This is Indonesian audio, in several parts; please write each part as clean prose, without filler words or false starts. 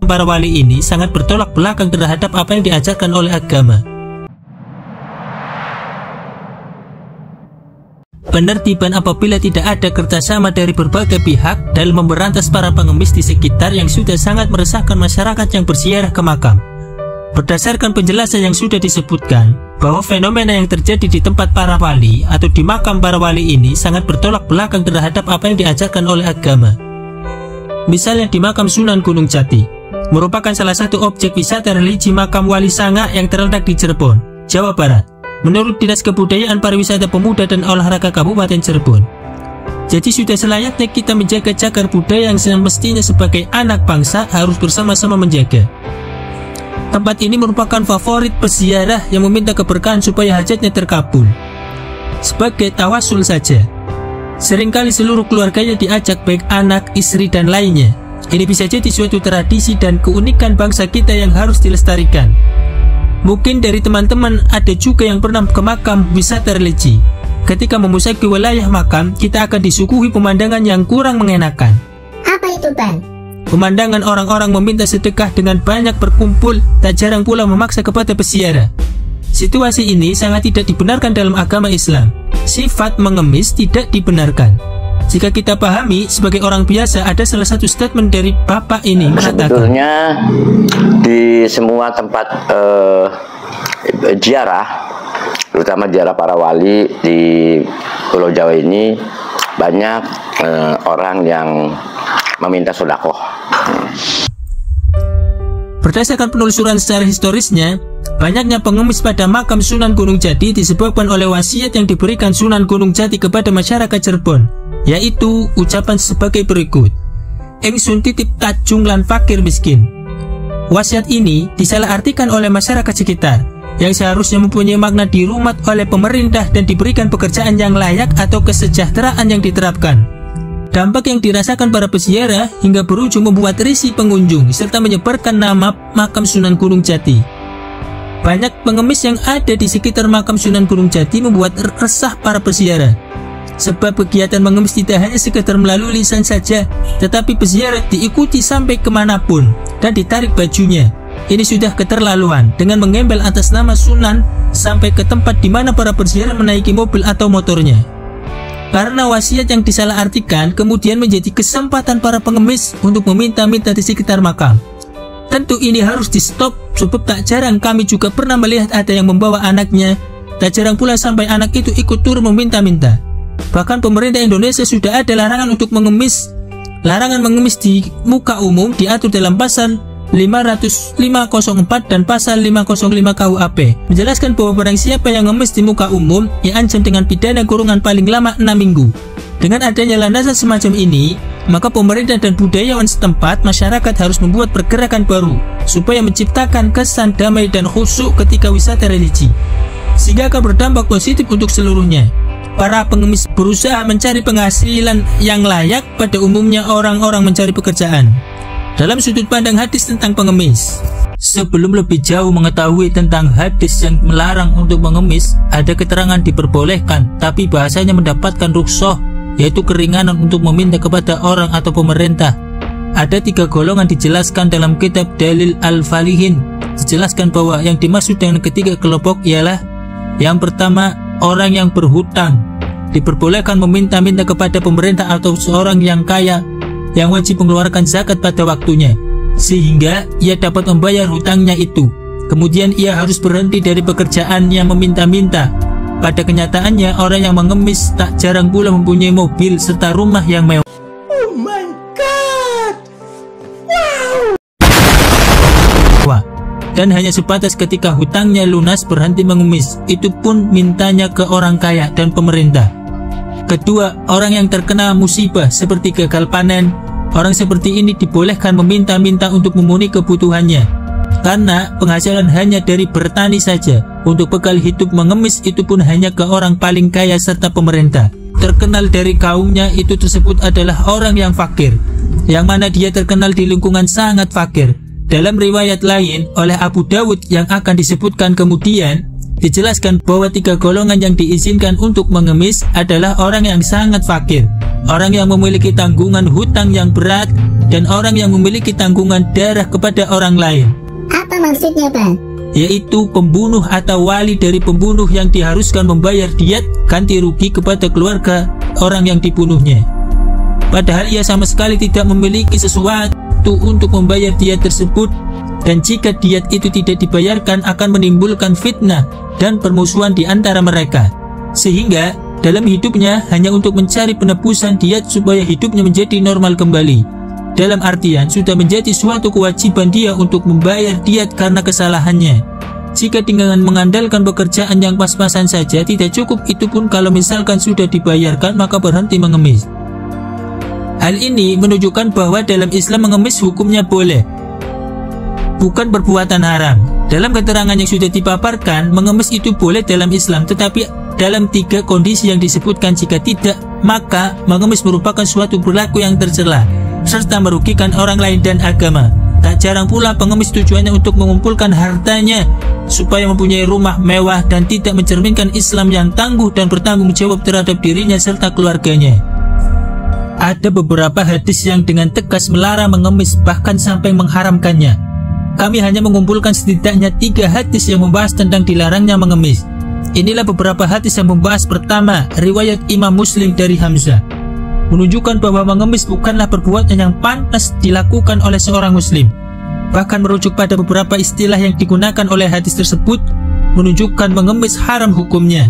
Para wali ini sangat bertolak belakang terhadap apa yang diajarkan oleh agama. Penertiban apabila tidak ada kerjasama dari berbagai pihak dalam memberantas para pengemis di sekitar yang sudah sangat meresahkan masyarakat yang berziarah ke makam. Berdasarkan penjelasan yang sudah disebutkan, bahwa fenomena yang terjadi di tempat para wali atau di makam para wali ini sangat bertolak belakang terhadap apa yang diajarkan oleh agama. Misalnya di makam Sunan Gunung Jati, merupakan salah satu objek wisata religi makam Wali Sanga yang terletak di Cirebon, Jawa Barat, menurut Dinas Kebudayaan Pariwisata Pemuda dan Olahraga Kabupaten Cirebon. Jadi sudah selayaknya kita menjaga cagar budaya yang semestinya sebagai anak bangsa harus bersama-sama menjaga. Tempat ini merupakan favorit peziarah yang meminta keberkahan supaya hajatnya terkabul. Sebagai tawasul saja, seringkali seluruh keluarganya diajak, baik anak, istri, dan lainnya. Ini bisa jadi suatu tradisi dan keunikan bangsa kita yang harus dilestarikan. Mungkin dari teman-teman ada juga yang pernah ke makam wisata religi. Ketika memasuki wilayah makam, kita akan disuguhi pemandangan yang kurang mengenakan. Apa itu, Tan? Pemandangan orang-orang meminta sedekah dengan banyak berkumpul, tak jarang pula memaksa kepada peziarah. Situasi ini sangat tidak dibenarkan dalam agama Islam. Sifat mengemis tidak dibenarkan. Jika kita pahami sebagai orang biasa, ada salah satu statement dari bapak ini mengatakan, sebetulnya di semua tempat ziarah, terutama ziarah para wali di Pulau Jawa ini, banyak orang yang meminta sedekah. Berdasarkan penelusuran secara historisnya, banyaknya pengemis pada makam Sunan Gunung Jati disebabkan oleh wasiat yang diberikan Sunan Gunung Jati kepada masyarakat Cirebon, yaitu ucapan sebagai berikut: "Ingsun titip tajung lan fakir miskin." Wasiat ini disalahartikan oleh masyarakat sekitar, yang seharusnya mempunyai makna dirumat oleh pemerintah dan diberikan pekerjaan yang layak atau kesejahteraan yang diterapkan. Dampak yang dirasakan para peziarah hingga berujung membuat risih pengunjung serta menyebarkan nama makam Sunan Gunung Jati. Banyak pengemis yang ada di sekitar makam Sunan Gunung Jati membuat resah para peziarah. Sebab kegiatan mengemis tidak hanya sekedar melalui lisan saja, tetapi peziarah diikuti sampai kemanapun dan ditarik bajunya. Ini sudah keterlaluan dengan mengembel atas nama Sunan sampai ke tempat di mana para peziarah menaiki mobil atau motornya. Karena wasiat yang disalahartikan kemudian menjadi kesempatan para pengemis untuk meminta-minta di sekitar makam. Tentu ini harus di stop, sebab tak jarang kami juga pernah melihat ada yang membawa anaknya, tak jarang pula sampai anak itu ikut turun meminta-minta. Bahkan pemerintah Indonesia sudah ada larangan untuk mengemis. Larangan mengemis di muka umum diatur dalam pasal 504 dan pasal 505 KUHP, menjelaskan bahwa barang siapa yang ngemis di muka umum diancam dengan pidana kurungan paling lama 6 minggu. Dengan adanya landasan semacam ini, maka pemerintah dan budayawan setempat masyarakat harus membuat pergerakan baru supaya menciptakan kesan damai dan khusyuk ketika wisata religi, sehingga akan berdampak positif untuk seluruhnya. Para pengemis berusaha mencari penghasilan yang layak, pada umumnya orang-orang mencari pekerjaan. Dalam sudut pandang hadis tentang pengemis, sebelum lebih jauh mengetahui tentang hadis yang melarang untuk mengemis, ada keterangan diperbolehkan, tapi bahasanya mendapatkan rukhsah, yaitu keringanan untuk meminta kepada orang atau pemerintah. Ada 3 golongan dijelaskan dalam kitab Dalil Al-Falihin. Dijelaskan bahwa yang dimaksud dengan ketiga kelompok ialah: yang pertama, orang yang berhutang, diperbolehkan meminta-minta kepada pemerintah atau seorang yang kaya yang wajib mengeluarkan zakat pada waktunya, sehingga ia dapat membayar hutangnya itu. Kemudian ia harus berhenti dari pekerjaan yang meminta-minta. Pada kenyataannya, orang yang mengemis tak jarang pula mempunyai mobil serta rumah yang mewah. Oh my god! Wow! Dan hanya sebatas ketika hutangnya lunas berhenti mengemis, itu pun mintanya ke orang kaya dan pemerintah. Kedua, orang yang terkena musibah seperti gagal panen. Orang seperti ini dibolehkan meminta-minta untuk memenuhi kebutuhannya, karena penghasilan hanya dari bertani saja. Untuk bekal hidup mengemis itu pun hanya ke orang paling kaya serta pemerintah. Terkenal dari kaumnya itu tersebut adalah orang yang fakir, yang mana dia terkenal di lingkungan sangat fakir. Dalam riwayat lain oleh Abu Dawud yang akan disebutkan kemudian, dijelaskan bahwa 3 golongan yang diizinkan untuk mengemis adalah orang yang sangat fakir, orang yang memiliki tanggungan hutang yang berat, dan orang yang memiliki tanggungan darah kepada orang lain. Apa maksudnya, Pak? Yaitu pembunuh atau wali dari pembunuh yang diharuskan membayar diat ganti rugi kepada keluarga orang yang dibunuhnya. Padahal ia sama sekali tidak memiliki sesuatu untuk membayar diat tersebut, dan jika diat itu tidak dibayarkan akan menimbulkan fitnah dan permusuhan di antara mereka. Sehingga dalam hidupnya hanya untuk mencari penebusan diat supaya hidupnya menjadi normal kembali. Dalam artian sudah menjadi suatu kewajiban dia untuk membayar diat karena kesalahannya. Jika dengan mengandalkan pekerjaan yang pas-pasan saja tidak cukup, itu pun kalau misalkan sudah dibayarkan maka berhenti mengemis. Hal ini menunjukkan bahwa dalam Islam mengemis hukumnya boleh, bukan perbuatan haram. Dalam keterangan yang sudah dipaparkan, mengemis itu boleh dalam Islam, tetapi dalam 3 kondisi yang disebutkan. Jika tidak, maka mengemis merupakan suatu perilaku yang tercela serta merugikan orang lain dan agama. Tak jarang pula pengemis tujuannya untuk mengumpulkan hartanya supaya mempunyai rumah mewah dan tidak mencerminkan Islam yang tangguh dan bertanggung jawab terhadap dirinya serta keluarganya. Ada beberapa hadis yang dengan tegas melarang mengemis, bahkan sampai mengharamkannya. Kami hanya mengumpulkan setidaknya 3 hadis yang membahas tentang dilarangnya mengemis. Inilah beberapa hadis yang membahas. Pertama, riwayat Imam Muslim dari Hamzah, menunjukkan bahwa mengemis bukanlah perbuatan yang pantas dilakukan oleh seorang muslim. Bahkan merujuk pada beberapa istilah yang digunakan oleh hadis tersebut menunjukkan mengemis haram hukumnya.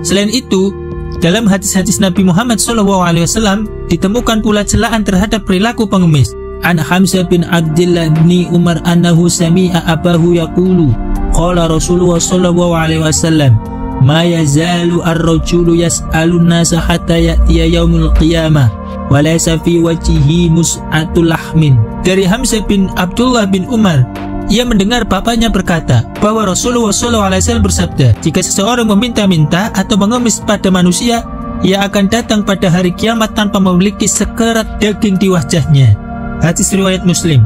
Selain itu, dalam hadis-hadis Nabi Muhammad SAW ditemukan pula celaan terhadap perilaku pengemis. An Hamzah bin Abdullah bin Umar annahu sami'a abahu yaqulu qala Rasulullah SAW ma yazalu ar-rajulu yas'alun nasa hatta ya'tiya yaumul qiyamah wa laysa fi wajhihi mus'atul lahmin. Dari Hamzah bin Abdullah bin Umar, ia mendengar bapaknya berkata bahwa Rasulullah SAW bersabda, jika seseorang meminta-minta atau mengemis pada manusia, ia akan datang pada hari kiamat tanpa memiliki sekerat daging di wajahnya. Hadis riwayat Muslim.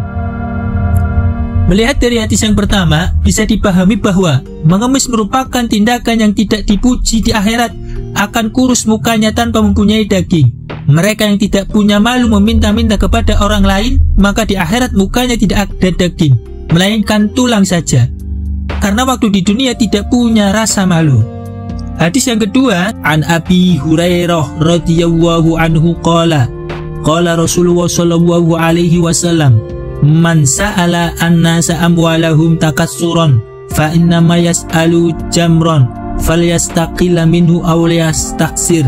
Melihat dari hadis yang pertama, bisa dipahami bahwa mengemis merupakan tindakan yang tidak dipuji di akhirat, akan kurus mukanya tanpa mempunyai daging. Mereka yang tidak punya malu meminta-minta kepada orang lain, maka di akhirat mukanya tidak ada daging, melainkan tulang saja, karena waktu di dunia tidak punya rasa malu. Hadis yang kedua, An Abi Hurairah radhiyallahu anhu qala Rasulullah sallallahu alaihi wasallam, man sa'ala an-nasa amwalahum takassuran fa innama yas'alu jamran falyastaqilla minhu aw liyastaksir.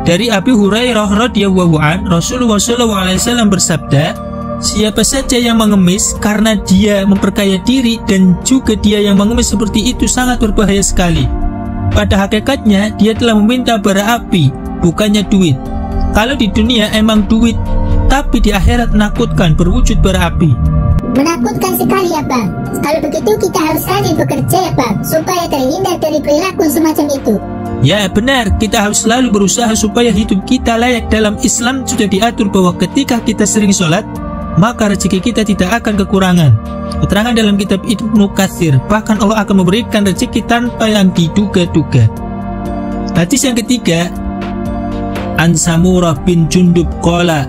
Dari Abi Hurairah radhiyallahu an, Rasulullah sallallahu alaihi wasallam bersabda, siapa saja yang mengemis karena dia memperkaya diri, dan juga dia yang mengemis seperti itu sangat berbahaya sekali. Pada hakikatnya dia telah meminta bara api, bukannya duit. Kalau di dunia emang duit, tapi di akhirat menakutkan, berwujud bara api. Menakutkan sekali ya Bang. Kalau begitu kita harus rajin bekerja ya Bang, supaya terhindar dari perilaku semacam itu. Ya benar, kita harus selalu berusaha supaya hidup kita layak. Dalam Islam sudah diatur bahwa ketika kita sering sholat, maka rezeki kita tidak akan kekurangan. Keterangan dalam kitab Ibnu Katsir, bahkan Allah akan memberikan rezeki tanpa yang diduga-duga. Hadis yang ketiga, An Samurah bin Jundub qala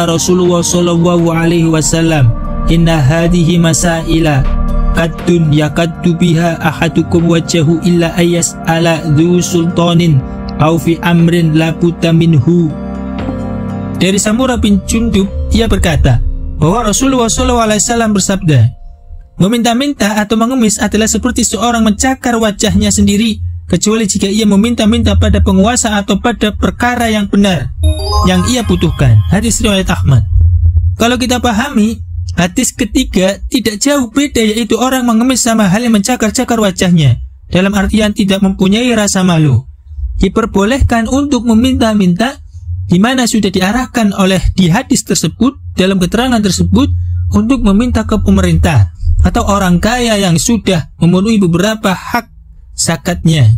Rasulullah sallallahu alaihi wasallam, inna hadhihi masaila qaddun yakaddu biha ahadukum wajhahu illa ayas ala dhu sultanin aw fi amrin la budda minhu. Dari Samurah bin Jundub, ia berkata bahwa Rasulullah SAW bersabda, meminta-minta atau mengemis adalah seperti seorang mencakar wajahnya sendiri, kecuali jika ia meminta-minta pada penguasa atau pada perkara yang benar yang ia butuhkan. Hadis riwayat Ahmad. Kalau kita pahami, hadis ketiga tidak jauh beda, yaitu orang mengemis sama hal yang mencakar-cakar wajahnya, dalam artian tidak mempunyai rasa malu. Diperbolehkan untuk meminta-minta, di mana sudah diarahkan oleh di hadis tersebut, dalam keterangan tersebut, untuk meminta ke pemerintah atau orang kaya yang sudah memenuhi beberapa hak zakatnya.